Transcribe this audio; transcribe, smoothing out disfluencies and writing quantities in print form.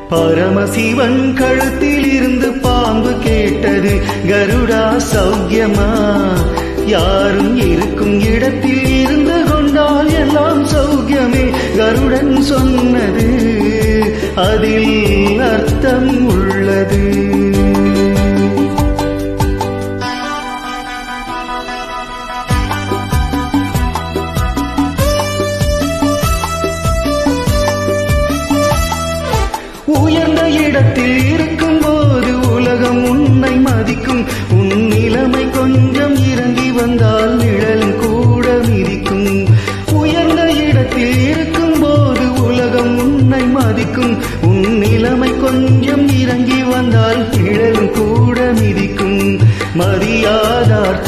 பரமசிவன் கழுத்தில் இருந்து பாம்பு கேட்டது, கருடா சௌக்கியமா? யாரும் இருக்கும் இடத்தில் இருந்து கொண்டால் எல்லாம் சௌக்கியமே. கருடன் சொன்னது அதில் அர்த்தம் உள்ளது. உயர்ந்த இடத்தில் இருக்கும் போது உலகம் உன்னை மதிக்கும். உன் நிலைமை கொஞ்சம் இறங்கி வந்தால் நிழல் கூட மிதிக்கும். உயர்ந்த இடத்தில் இருக்கும் போது உலகம் உன்னை மதிக்கும். உன் நிலைமை கொஞ்சம் இறங்கி வந்தால் நிழல் கூட மிதிக்கும். மரியாதார்